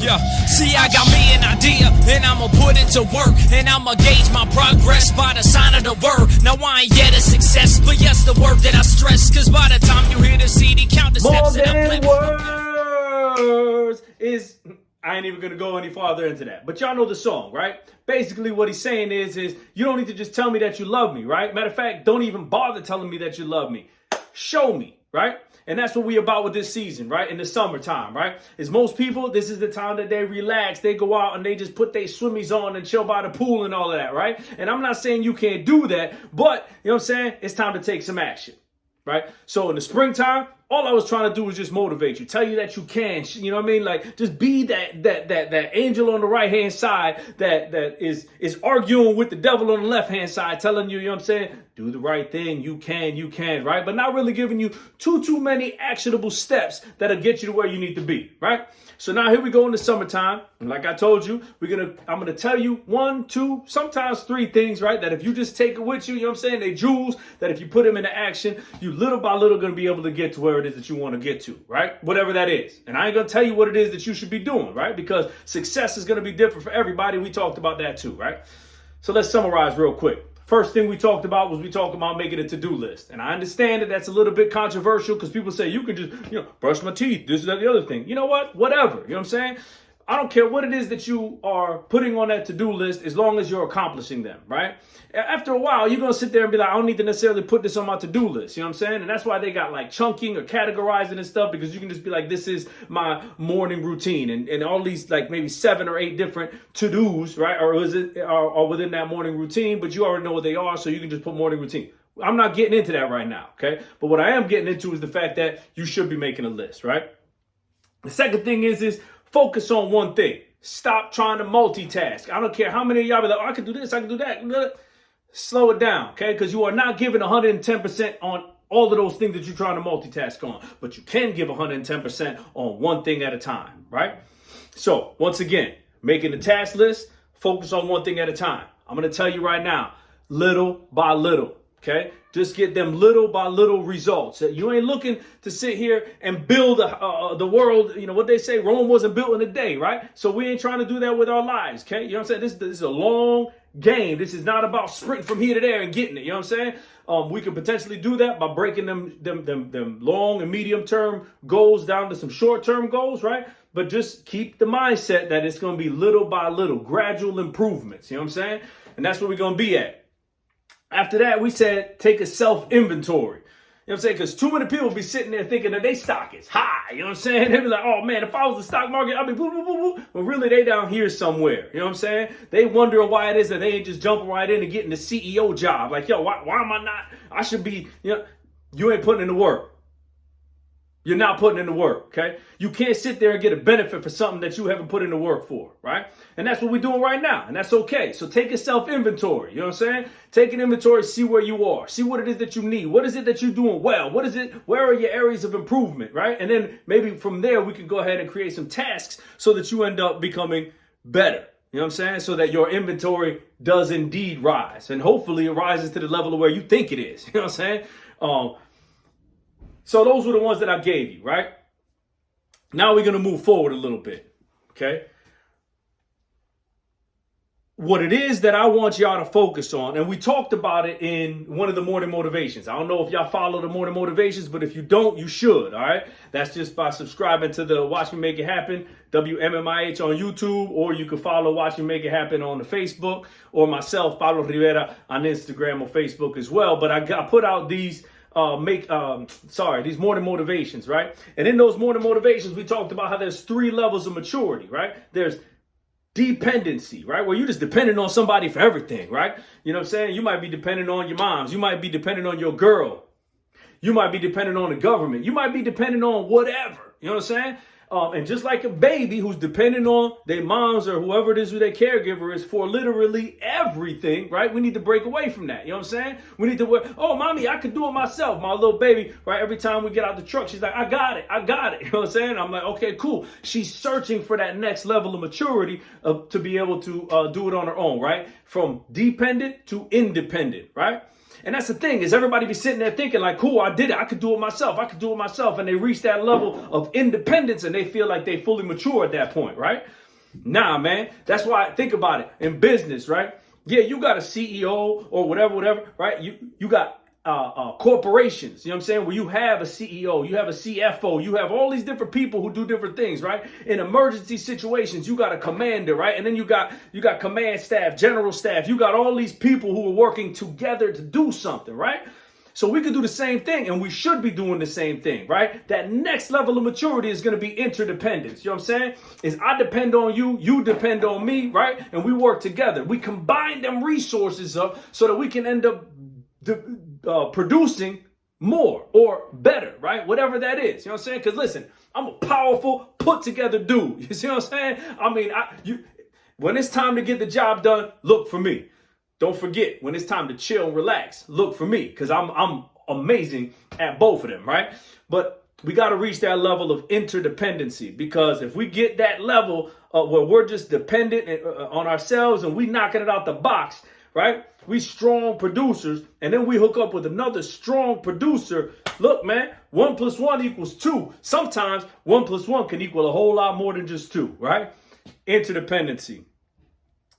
Yeah, see, I got me an idea, and I'ma put it to work, and I'ma gauge my progress by the sign of the word. Now I ain't yet a success, but yes, the word that I stress, cause by the time you hear the CD, count the steps More that than words is... I ain't even going to go any farther into that. But y'all know the song, right? Basically what he's saying is you don't need to just tell me that you love me, right? Matter of fact, don't even bother telling me that you love me. Show me, right? And that's what we about with this season, right? In the summertime, right? Is most people, this is the time that they relax. They go out and they just put their swimmies on and chill by the pool and all of that, right? And I'm not saying you can't do that, but, you know what I'm saying? It's time to take some action, right? So in the springtime, all I was trying to do was just motivate you, tell you that you can, you know what I mean? Like, just be that angel on the right-hand side that is arguing with the devil on the left-hand side, telling you, you know what I'm saying? Do the right thing, you can, right? But not really giving you too many actionable steps that'll get you to where you need to be, right? So now here we go in the summertime. And like I told you, I'm gonna tell you 1, 2, sometimes 3 things, right? That if you just take it with you, you know what I'm saying? They jewels that if you put them into action, you little by little gonna be able to get to where it is that you want to get to, right? Whatever that is. And I ain't gonna tell you what it is that you should be doing, right? Because success is gonna be different for everybody. We talked about that too, right? So let's summarize real quick. First thing we talked about was making a to-do list. And I understand that that's a little bit controversial because people say you can just, brush my teeth, this, that, the other thing. You know what? Whatever. You know what I'm saying? I don't care what it is that you are putting on that to-do list as long as you're accomplishing them, right? After a while, you're going to sit there and be like, I don't need to necessarily put this on my to-do list. You know what I'm saying? And that's why they got like chunking or categorizing and stuff, because you can just be like, this is my morning routine. And all these like maybe 7 or 8 different to-dos, right? Or within that morning routine, but you already know what they are. So you can just put morning routine. I'm not getting into that right now. Okay. But what I am getting into is the fact that you should be making a list, right? The second thing is focus on one thing. Stop trying to multitask. I don't care how many of y'all be like, oh, I can do this, I can do that. Slow it down, okay? Because you are not giving 110% on all of those things that you're trying to multitask on. But you can give 110% on one thing at a time, right? So, once again, making a task list, focus on one thing at a time. I'm going to tell you right now, little by little. Okay, just get them little by little results. You ain't looking to sit here and build the world. You know what they say, Rome wasn't built in a day, right? So we ain't trying to do that with our lives. Okay, you know what I'm saying? This is a long game. This is not about sprinting from here to there and getting it. You know what I'm saying? We could potentially do that by breaking them long and medium term goals down to some short term goals, right? But just keep the mindset that it's going to be little by little, gradual improvements. You know what I'm saying? And that's where we're going to be at. After that, we said take a self-inventory. You know what I'm saying? Because too many people be sitting there thinking that their stock is high. You know what I'm saying? They be like, oh, man, if I was the stock market, I'd be boo, boo, boo, boo. But really, they down here somewhere. You know what I'm saying? They wondering why it is that they ain't just jumping right in and getting the CEO job. Like, yo, why am I not? I should be, you ain't putting in the work. You're not putting in the work, okay? You can't sit there and get a benefit for something that you haven't put in the work for, right? And that's what we're doing right now, and that's okay. So take a self-inventory, you know what I'm saying? Take an inventory, see where you are. See what it is that you need. What is it that you're doing well? Where are your areas of improvement, right? And then maybe from there, we can go ahead and create some tasks so that you end up becoming better. You know what I'm saying? So that your inventory does indeed rise. And hopefully it rises to the level of where you think it is. You know what I'm saying? So those were the ones that I gave you, right? Now we're going to move forward a little bit, okay? What it is that I want y'all to focus on, and we talked about it in one of the morning motivations. I don't know if y'all follow the morning motivations, but if you don't, you should, all right? That's just by subscribing to the Watch Me Make It Happen, WMMIH on YouTube, or you can follow Watch Me Make It Happen on the Facebook, or myself, Pablo Rivera, on Instagram or Facebook as well. But I put out these these morning motivations, right? And in those morning motivations, we talked about how there's 3 levels of maturity, right? There's dependency, right? Where you're just dependent on somebody for everything, right? You know what I'm saying? You might be dependent on your moms. You might be dependent on your girl. You might be dependent on the government. You might be dependent on whatever. You know what I'm saying? And just like a baby who's dependent on their moms or whoever it is who their caregiver is for literally everything, right? We need to break away from that. You know what I'm saying? We need to oh, mommy, I could do it myself. My little baby, right? Every time we get out the truck, she's like, I got it. You know what I'm saying? I'm like, okay, cool. She's searching for that next level of maturity to be able to do it on her own, right? From dependent to independent, right? And that's the thing, is everybody be sitting there thinking like, cool, I did it. I could do it myself. I could do it myself. And they reach that level of independence and they feel like they fully mature at that point, right? Nah, man. That's why, think about it. In business, right? Yeah, you got a CEO or whatever, right? You got corporations, you know what I'm saying? Where you have a CEO, you have a CFO, you have all these different people who do different things, right? In emergency situations, you got a commander, right? And then you got command staff, general staff. You got all these people who are working together to do something, right? So we could do the same thing, and we should be doing the same thing, right? That next level of maturity is going to be interdependence. You know what I'm saying? Is I depend on you, you depend on me, right? And we work together. We combine them resources up so that we can end up producing more or better, right? Whatever that is. You know what I'm saying? Because listen, I'm a powerful, put together dude. You see what I'm saying? I mean, when it's time to get the job done, look for me. Don't forget, when it's time to chill and relax, look for me, because I'm amazing at both of them, right? But we got to reach that level of interdependency, because if we get that level where we're just dependent on ourselves and we knocking it out the box, right? We strong producers, and then we hook up with another strong producer. Look, man, 1 + 1 = 2. Sometimes 1 + 1 can equal a whole lot more than just 2, right? Interdependency.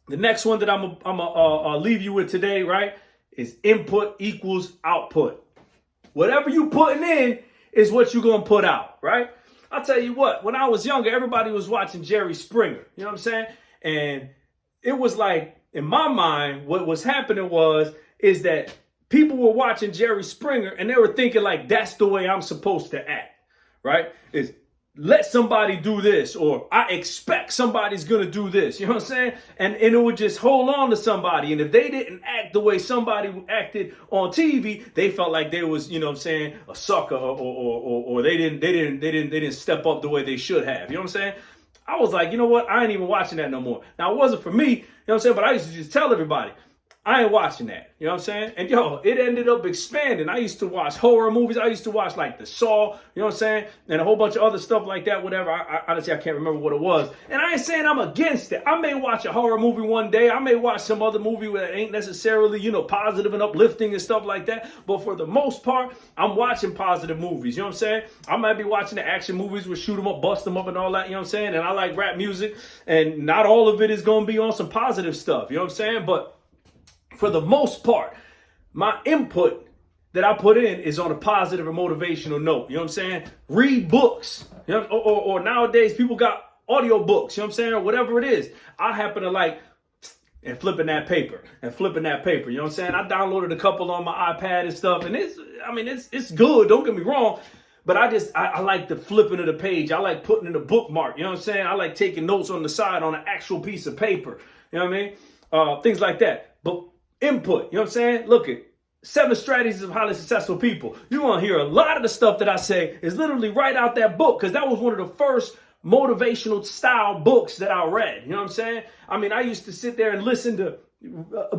The next one that I'm gonna leave you with today, right, is input equals output. Whatever you putting in is what you're gonna put out, right? I'll tell you what, when I was younger, everybody was watching Jerry Springer. You know what I'm saying? And it was like, in my mind, what was happening is that people were watching Jerry Springer and they were thinking like, that's the way I'm supposed to act, right? Is let somebody do this, or I expect somebody's going to do this. You know what I'm saying? And it would just hold on to somebody. And if they didn't act the way somebody acted on TV, they felt like they was, you know what I'm saying, a sucker, or they didn't step up the way they should have. You know what I'm saying? I was like, you know what? I ain't even watching that no more. Now, it wasn't for me, you know what I'm saying? But I used to just tell everybody, I ain't watching that. You know what I'm saying? And yo, it ended up expanding. I used to watch horror movies. I used to watch like The Saw, you know what I'm saying? And a whole bunch of other stuff like that, whatever. Honestly, I can't remember what it was. And I ain't saying I'm against it. I may watch a horror movie one day. I may watch some other movie that ain't necessarily, you know, positive and uplifting and stuff like that. But for the most part, I'm watching positive movies. You know what I'm saying? I might be watching the action movies with shoot 'em up, bust 'em up and all that, you know what I'm saying? And I like rap music. And not all of it is going to be on some positive stuff. You know what I'm saying? But for the most part, my input that I put in is on a positive or motivational note. You know what I'm saying? Read books. You know, or nowadays people got audio books, you know what I'm saying? Or whatever it is. I happen to like and flipping that paper. You know what I'm saying? I downloaded a couple on my iPad and stuff, and it's good, don't get me wrong. But I like the flipping of the page. I like putting in a bookmark. You know what I'm saying? I like taking notes on the side on an actual piece of paper. You know what I mean? Things like that. But input, you know what I'm saying? Look at 7 strategies of highly successful people. You're going to hear a lot of the stuff that I say is literally right out that book, because that was one of the first motivational style books that I read. You know what I'm saying? I mean, I used to sit there and listen to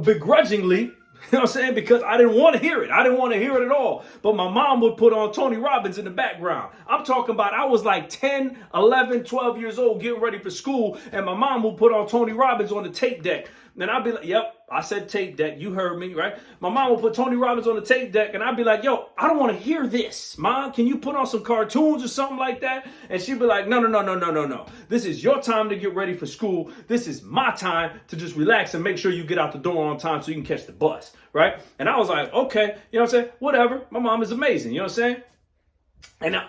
begrudgingly, you know what I'm saying? Because I didn't want to hear it. I didn't want to hear it at all. But my mom would put on Tony Robbins in the background. I'm talking about, I was like 10, 11, 12 years old getting ready for school, and my mom would put on Tony Robbins on the tape deck. Then I'd be like, yep, I said tape deck. You heard me, right? My mom would put Tony Robbins on the tape deck, and I'd be like, yo, I don't want to hear this. Mom, can you put on some cartoons or something like that? And she'd be like, no. This is your time to get ready for school. This is my time to just relax and make sure you get out the door on time so you can catch the bus, right? And I was like, okay, you know what I'm saying? Whatever. My mom is amazing, you know what I'm saying? And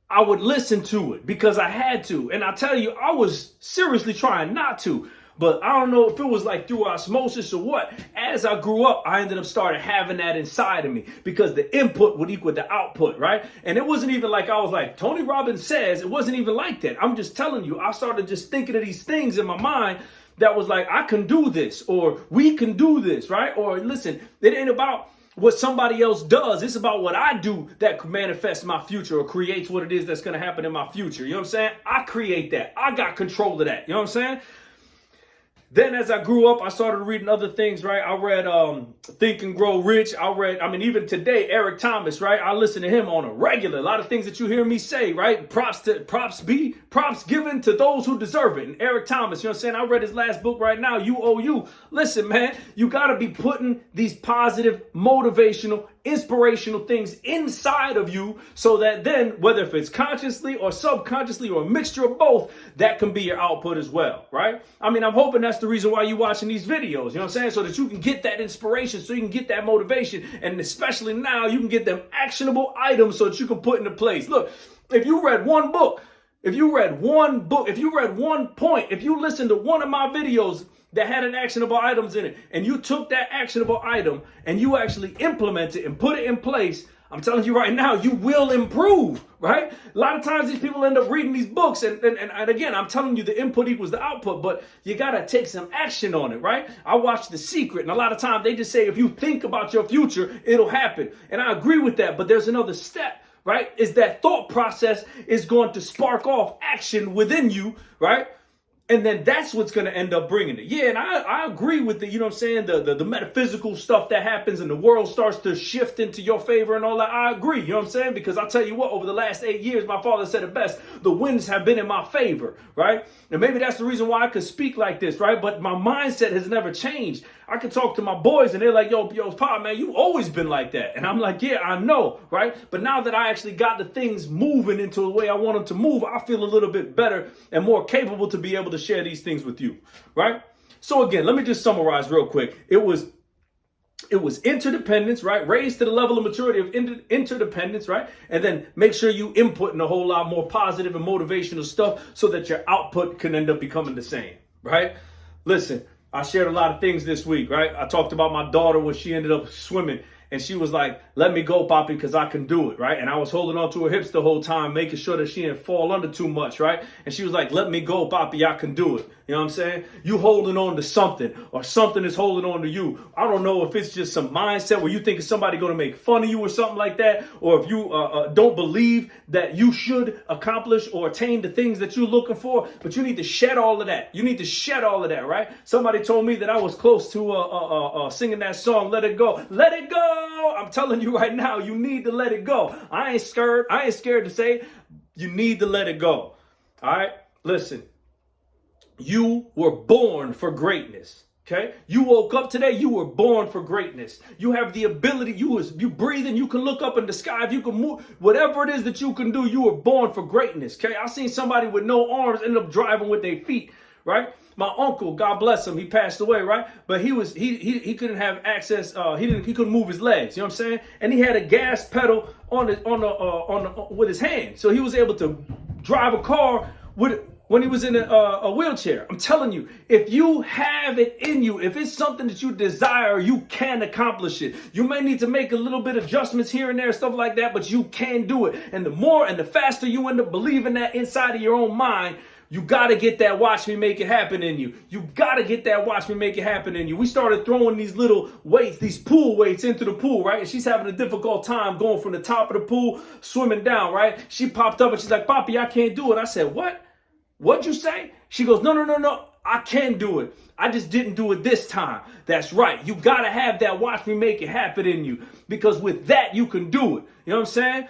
I would listen to it because I had to. And I tell you, I was seriously trying not to. But I don't know if it was like through osmosis or what. As I grew up, I ended up started having that inside of me, because the input would equal the output, right? And it wasn't even like I was like, Tony Robbins says. It wasn't even like that. I'm just telling you, I started just thinking of these things in my mind that was like, I can do this, or we can do this, right? Or listen, it ain't about what somebody else does. It's about what I do that manifests my future or creates what it is that's going to happen in my future. You know what I'm saying? I create that. I got control of that. You know what I'm saying? Then as I grew up, I started reading other things, right? I read Think and Grow Rich. Even today, Eric Thomas, right? I listen to him on a regular. A lot of things that you hear me say, right? Props given to those who deserve it. And Eric Thomas, you know what I'm saying? I read his last book right now, You Owe You. Listen, man, you got to be putting these positive, motivational, inspirational things inside of you so that then, whether if it's consciously or subconsciously or a mixture of both, that can be your output as well, right? I mean, I'm hoping that's the reason why you're watching these videos, you know what I'm saying? So that you can get that inspiration, so you can get that motivation, and especially now, you can get them actionable items so that you can put into place. Look, if you read one book, if you read one point, if you listened to one of my videos that had an actionable items in it, and you took that actionable item and you actually implement it and put it in place, I'm telling you right now, you will improve, right? A lot of times these people end up reading these books and again, I'm telling you the input equals the output, but you got to take some action on it, right? I watched The Secret, and a lot of times they just say, if you think about your future, it'll happen. And I agree with that, but there's another step, right? Is that thought process is going to spark off action within you, right? And then that's what's going to end up bringing it. Yeah, and I agree with the, you know what I'm saying, the metaphysical stuff that happens and the world starts to shift into your favor and all that. I agree, you know what I'm saying? Because I'll tell you what, over the last 8 years, my father said it best, the winds have been in my favor, right? And maybe that's the reason why I could speak like this, right? But my mindset has never changed. I can talk to my boys and they're like, yo, Pop, man, you always been like that. And I'm like, yeah, I know, right? But now that I actually got the things moving into the way I want them to move, I feel a little bit better and more capable to be able to share these things with you, right? So again, let me just summarize real quick. It was interdependence, right? Raised to the level of maturity of interdependence, right? And then make sure you input in a whole lot more positive and motivational stuff so that your output can end up becoming the same, right? Listen, I shared a lot of things this week, right? I talked about my daughter when she ended up swimming. And she was like, let me go, Poppy, because I can do it, right? And I was holding on to her hips the whole time, making sure that she didn't fall under too much, right? And she was like, let me go, Poppy, I can do it. You know what I'm saying? You holding on to something, or something is holding on to you. I don't know if it's just some mindset where you think somebody going to make fun of you or something like that, or if you don't believe that you should accomplish or attain the things that you're looking for, but you need to shed all of that. You need to shed all of that, right? Somebody told me that I was close to singing that song, Let It Go. Let it go! I'm telling you right now, you need to let it go. I ain't scared to say you need to let it go. All right? Listen. You were born for greatness. Okay? You woke up today, you were born for greatness. You have the ability, you breathing, you can look up in the sky, if you can move, whatever it is that you can do, you were born for greatness. Okay? I seen somebody with no arms end up driving with their feet, right? My uncle, God bless him, he passed away, right? But he couldn't have access, he couldn't move his legs, you know what I'm saying? And he had a gas pedal with his hand. So he was able to drive a car when he was in a wheelchair. I'm telling you, if you have it in you, if it's something that you desire, you can accomplish it. You may need to make a little bit of adjustments here and there, stuff like that, but you can do it. And the more and the faster you end up believing that inside of your own mind, you got to get that watch me make it happen in you. You got to get that watch me make it happen in you. We started throwing these little weights, these pool weights into the pool, right? And she's having a difficult time going from the top of the pool, swimming down, right? She popped up and she's like, Poppy, I can't do it. I said, what? What'd you say? She goes, no. I can do it. I just didn't do it this time. That's right. You got to have that watch me make it happen in you, because with that, you can do it. You know what I'm saying?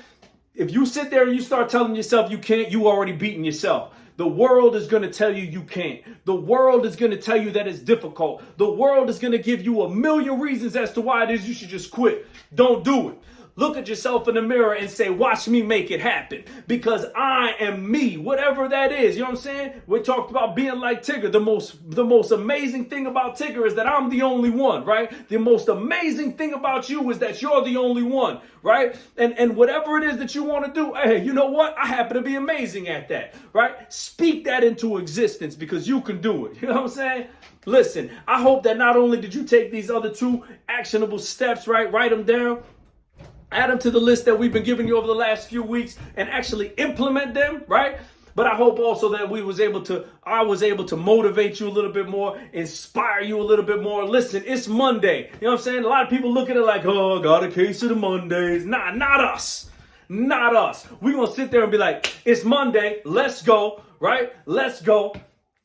If you sit there and you start telling yourself you can't, you already beating yourself. The world is going to tell you you can't. The world is going to tell you that it's difficult. The world is going to give you a million reasons as to why it is you should just quit. Don't do it. Look at yourself in the mirror and say, watch me make it happen, because I am me, whatever that is. You know what I'm saying? We talked about being like Tigger. The most amazing thing about Tigger is that I'm the only one, right? The most amazing thing about you is that you're the only one, right? And whatever it is that you want to do, hey, you know what? I happen to be amazing at that, right? Speak that into existence, because you can do it. You know what I'm saying? Listen, I hope that not only did you take these other 2 actionable steps, right? Write them down. Add them to the list that we've been giving you over the last few weeks and actually implement them, right? But I hope also that I was able to motivate you a little bit more, inspire you a little bit more. Listen, it's Monday. You know what I'm saying? A lot of people look at it like, oh, got a case of the Mondays. Nah, not us. Not us. We're going to sit there and be like, it's Monday. Let's go, right? Let's go.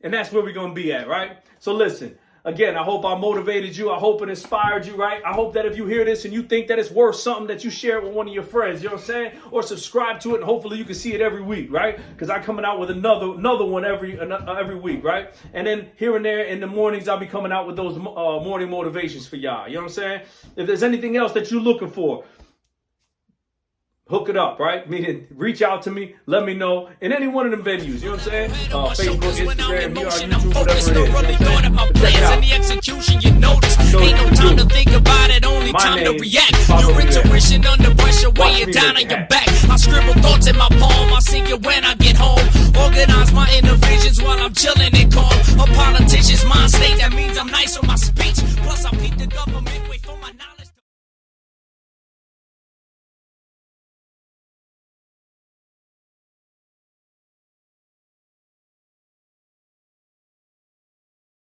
And that's where we're going to be at, right? So listen, again, I hope I motivated you. I hope it inspired you, right? I hope that if you hear this and you think that it's worth something, that you share it with one of your friends, you know what I'm saying? Or subscribe to it, and hopefully you can see it every week, right? Because I'm coming out with another one every week, right? And then here and there in the mornings, I'll be coming out with those morning motivations for y'all. You know what I'm saying? If there's anything else that you're looking for, hook it up, right? Meaning, reach out to me, let me know in any one of them venues. You know what I'm saying? Facebook, Instagram, YouTube, whatever it is. Check it out. The execution, you notice. Ain't no time to think about it, only time to react. Your intuition under pressure, weighing down on your back. I scribble thoughts in my palm, I see you when I get home. Organize my inner visions while I'm chilling